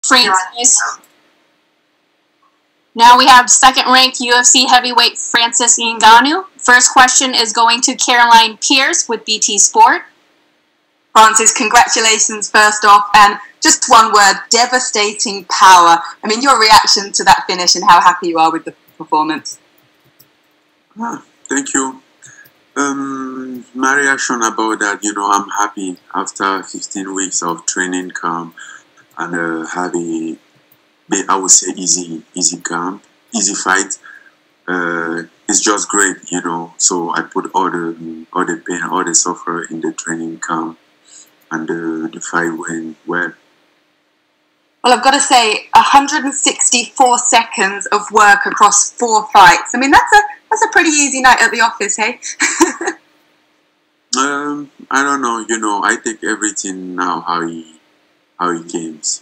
Francis. Now we have second-ranked UFC heavyweight Francis Ngannou. First question is going to Caroline Pierce with BT Sport. Francis, congratulations first off, and just one word, devastating power. I mean, your reaction to that finish and how happy you are with the performance. Thank you. My reaction about that, I'm happy after 15 weeks of training camp and having, I would say, easy camp, easy fight. It's just great, So I put all the pain, all the suffer in the training camp, and the fight went well. Well, I've got to say, 164 seconds of work across 4 fights. I mean, that's a pretty easy night at the office, hey? I don't know. I take everything now how he comes.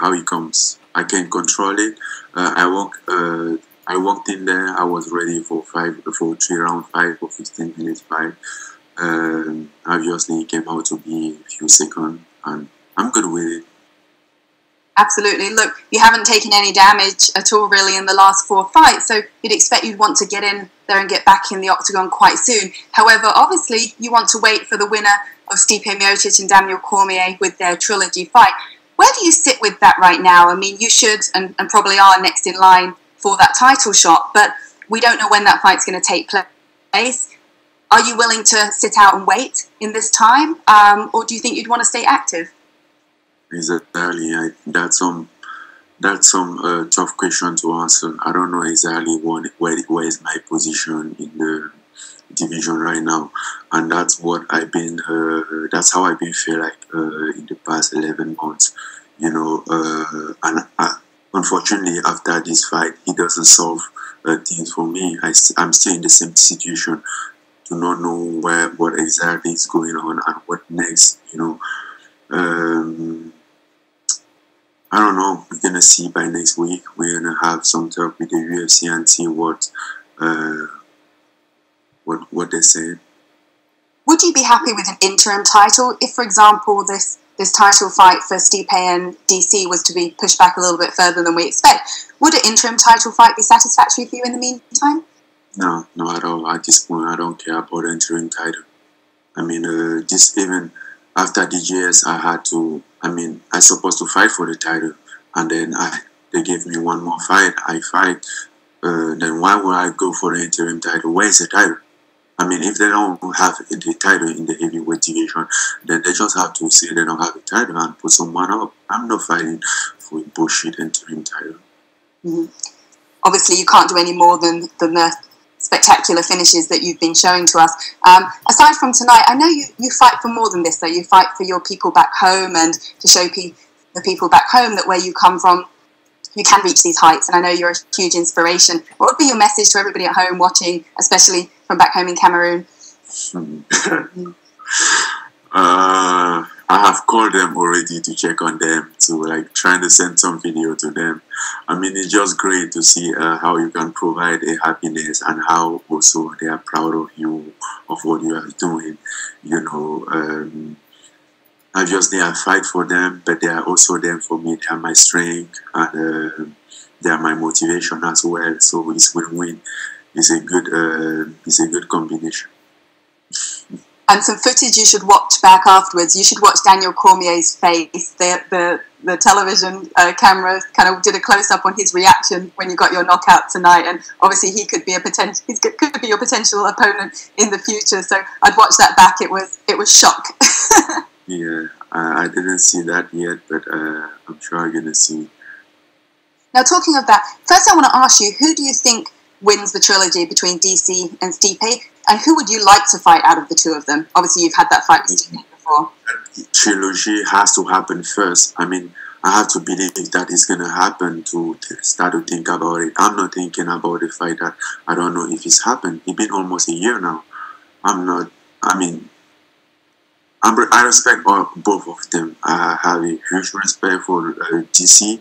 How he comes. I can't control it. I walked in there. I was ready for 3-round fight, for 15 minutes fight. Obviously, it came out to be a few seconds, and I'm good with it. Absolutely. Look, you haven't taken any damage at all really in the last 4 fights, so you'd expect you'd want to get in there and get back in the octagon quite soon. However, obviously, you want to wait for the winner of Stipe Miocic and Daniel Cormier with their trilogy fight. Where do you sit with that right now? I mean, you should and probably are next in line for that title shot, but we don't know when that fight's going to take place. Are you willing to sit out and wait in this time, or do you think you'd want to stay active? Exactly. That's some tough question to answer. I don't know exactly where is my position in the division right now, and that's what that's how I've been feel like in the past 11 months. And unfortunately, after this fight, it doesn't solve things for me. I'm still in the same situation, to not know what exactly is going on and what next. I don't know. We're gonna see by next week. We're gonna have some talk with the UFC and see what they say. Would you be happy with an interim title if, for example, this title fight for Stipe and DC was to be pushed back a little bit further than we expect? Would an interim title fight be satisfactory for you in the meantime? No, at all. At this point, I don't care about the interim title. I mean, just even after DJS, I supposed to fight for the title, and then they gave me one more fight. I fight. Then why would I go for the interim title? Where is the title? I mean, if they don't have the title in the heavyweight division, then they just have to say they don't have a title and put someone up. I'm not fighting for a bullshit interim title. Mm-hmm. Obviously, you can't do any more than the spectacular finishes that you've been showing to us. Aside from tonight, I know you fight for more than this, though. You fight for your people back home and to show the people back home that where you come from, you can reach these heights. And I know you're a huge inspiration. What would be your message to everybody at home watching, especially from back home in Cameroon? I have called them already to check on them, to trying to send some video to them. I mean, it's just great to see how you can provide a happiness and how also they are proud of you, of what you are doing. Obviously I fight for them, but they are also there for me. They are my strength, and they are my motivation as well. So it's win-win. It's a good combination. And some footage you should watch back afterwards. You should watch Daniel Cormier's face. The television camera kind of did a close-up on his reaction when you got your knockout tonight, and obviously he could be your potential opponent in the future. So I'd watch that back. It was shock. Yeah, I didn't see that yet, but I'm sure I'm gonna see. Now, talking of that, first I want to ask you, who do you think wins the trilogy between DC and Stipe, and who would you like to fight out of the two of them? Obviously, you've had that fight with Stipe before. Trilogy has to happen first. I mean, I have to believe that it's going to happen to start to think about it. I'm not thinking about the fight that I don't know if it's happened. It's been almost a year now. I respect both of them. I have a huge respect for DC,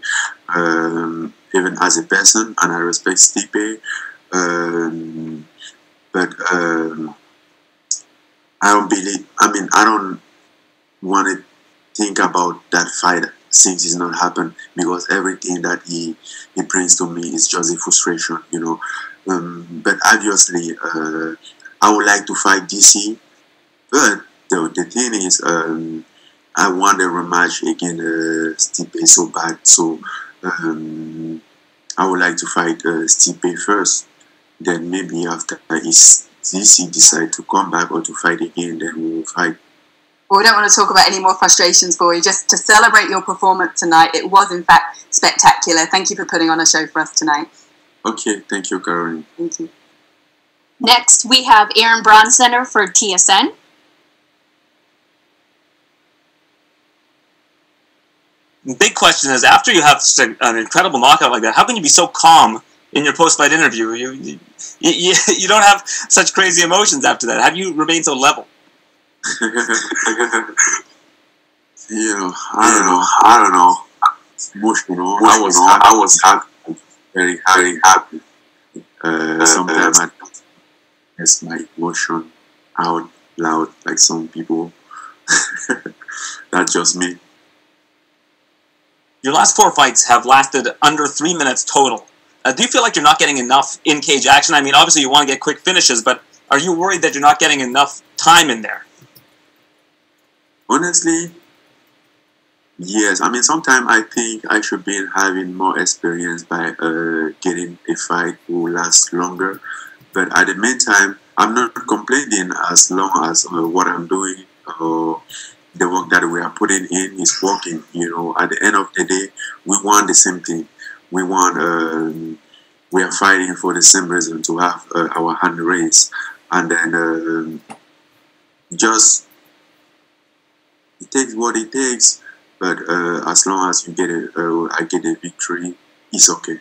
even as a person, and I respect Stipe. But I don't want to think about that fight things is not happen, because everything that he brings to me is just a frustration, you know. But obviously, I would like to fight DC, but the thing is, I want a rematch against Stipe so bad, so I would like to fight Stipe first. Then maybe after DC decide to come back or to fight again, then we will fight. Well, we don't want to talk about any more frustrations for you. Just to celebrate your performance tonight, it was in fact spectacular. Thank you for putting on a show for us tonight. Okay, thank you, Caroline. Thank you. Next, we have Aaron Bronsteiner for TSN. The big question is, after you have such an incredible knockout like that, how can you be so calm in your post-fight interview? You don't have such crazy emotions after that. How do you remain so level? You know, I don't know. Emotional. I was happy, very happy. Sometimes I express my emotion out loud, like some people. That's just me. Your last 4 fights have lasted under 3 minutes total. Do you feel like you're not getting enough in-cage action? I mean, obviously you want to get quick finishes, but are you worried that you're not getting enough time in there? Honestly, yes. I mean, sometimes I think I should be having more experience by getting a fight who lasts longer. But at the meantime, I'm not complaining as long as what I'm doing or the work that we are putting in is working. You know, at the end of the day, we want the same thing. We want, we are fighting for the same reason, to have our hand raised. And then just, it takes what it takes. But as long as you get I get a victory, it's okay.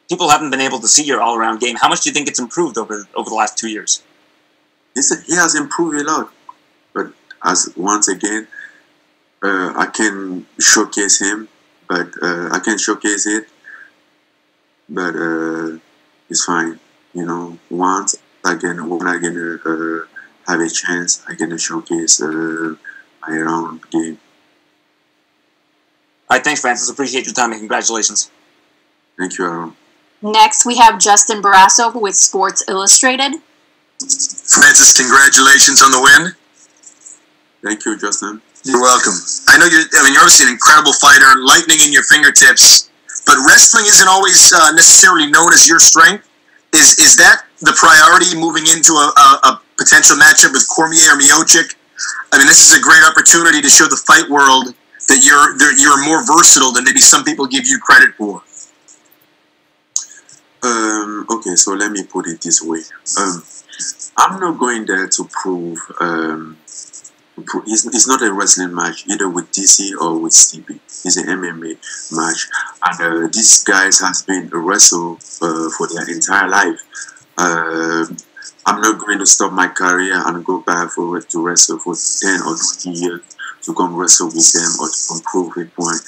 People haven't been able to see your all-around game. How much do you think it's improved over the last 2 years? He has improved a lot. But once again, I can showcase him, but I can showcase it, but it's fine. You know, when I gonna have a chance, I gonna showcase my round game. All right, thanks, Francis. Appreciate your time and congratulations. Thank you, Aaron. Next, we have Justin Barrasso with Sports Illustrated. Francis, congratulations on the win. Thank you, Justin. You're welcome. I know you're obviously an incredible fighter, lightning in your fingertips, but wrestling isn't always necessarily known as your strength. Is that the priority moving into a potential matchup with Cormier or Miocic? I mean, this is a great opportunity to show the fight world that you're more versatile than maybe some people give you credit for. Okay, so let me put it this way. I'm not going there to prove. It's not a wrestling match either with DC or with Stipe. It's an MMA match, and these guys has been wrestle for their entire life. I'm not going to stop my career and go back to wrestle for 10 or 20 years to come wrestle with them or to improve a point.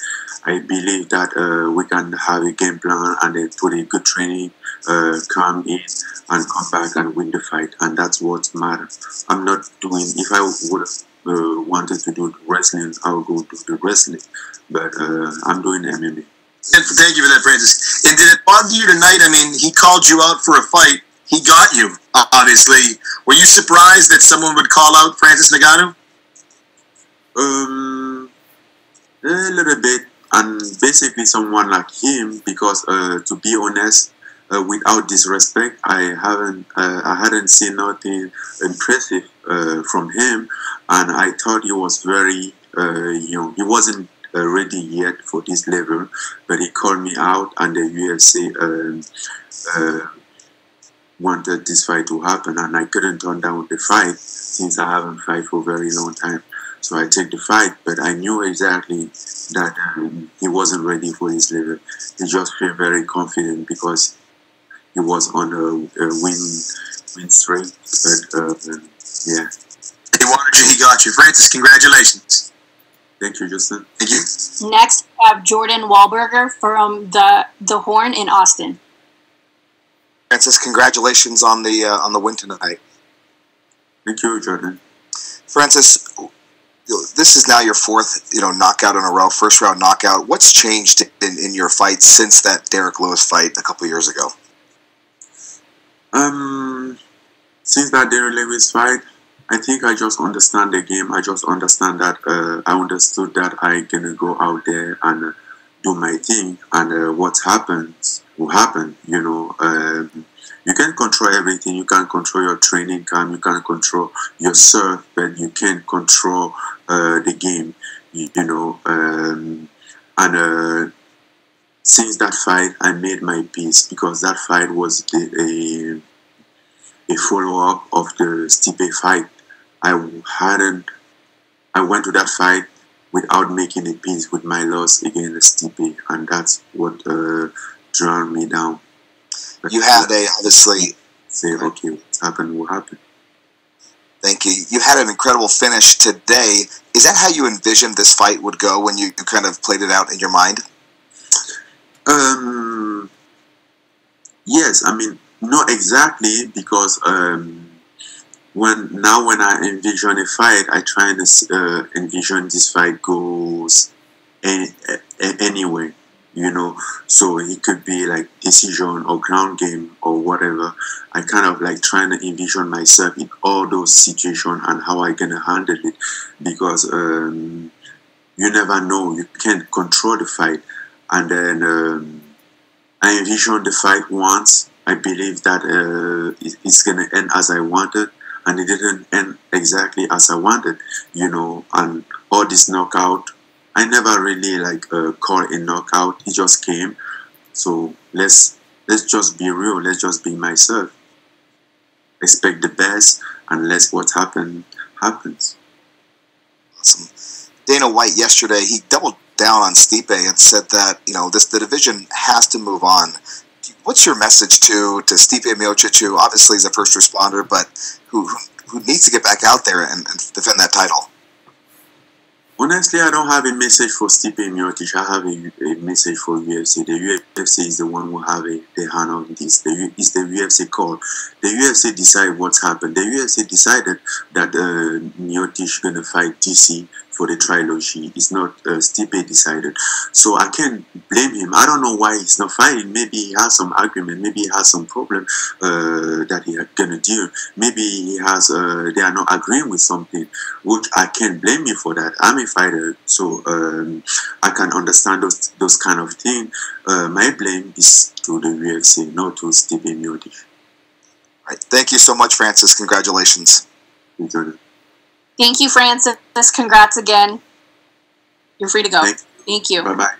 I believe that we can have a game plan and then put a good training, come in and come back and win the fight, and that's what matters. I'm not doing, if I would wanted to do wrestling, I would go do the wrestling, but I'm doing MMA. Thank you for that, Francis. And did it bother you tonight? I mean, he called you out for a fight. He got you, obviously. Were you surprised that someone would call out Francis Ngannou? A little bit, and basically someone like him, because to be honest, without disrespect, I hadn't seen nothing impressive from him, and I thought he was very young. He wasn't ready yet for this level, but he called me out, and the UFC wanted this fight to happen, and I couldn't turn down the fight since I haven't fight for a very long time. So I take the fight, but I knew exactly that he wasn't ready for this level. He just felt very confident because he was on a win streak. But yeah, he wanted you, he got you. Francis, congratulations. Thank you, Justin. Thank you. Next, we have Jordan Wahlburger from the Horn in Austin. Francis, congratulations on the win tonight. Thank you, Jordan. Francis, This is now your fourth, knockout in a row, first round knockout. What's changed in your fight since that Derek Lewis fight a couple years ago? Since that Derek Lewis fight, I think I just understand the game. I just understand that I understood that I gonna go out there and do my thing, and what happens will happen. You can control everything. You can control your training camp. You can control yourself, but you can't control the game. Since that fight, I made my peace, because that fight was a follow-up of the Stipe fight. I went to that fight without making a peace with my loss against Stipe, and that's what drowned me down. But you had obviously say, okay, what's happened will happen. Thank you. You had an incredible finish today. Is that how you envisioned this fight would go when you kind of played it out in your mind? Yes, I mean, not exactly, because when I envision a fight, I try to envision this fight goes anyway, so it could be like decision or ground game or whatever. I kind of like trying to envision myself in all those situations and how I gonna handle it, because you never know, you can't control the fight. And then I envisioned the fight once. I believe that it's gonna end as I wanted, and it didn't end exactly as I wanted, and all this knockout, I never really called a knockout. It just came. So let's just be real. Let's just be myself. Expect the best, and let what happens. Awesome. Dana White yesterday, he doubled down on Stipe and said that the division has to move on. What's your message to Stipe Miocic, obviously he's a first responder, but who needs to get back out there and defend that title? Honestly, I don't have a message for Stipe Miocic. I have a message for UFC. The UFC is the one who have the hand on this. It's the UFC call. The UFC decide what's happened. The UFC decided that Miocic gonna fight DC for the trilogy. It's not Stipe decided. So I can't blame him. I don't know why he's not fighting. Maybe he has some argument. Maybe he has some problem that he gonna deal. Maybe he has they are not agreeing with something, which I can't blame him for that. I'm a fighter, so I can understand those kind of things. My blame is to the UFC, not to Stipe Miocic. All right. Thank you so much, Francis. Congratulations. Thank you, Francis. Congrats again. You're free to go. Thank you. Bye-bye.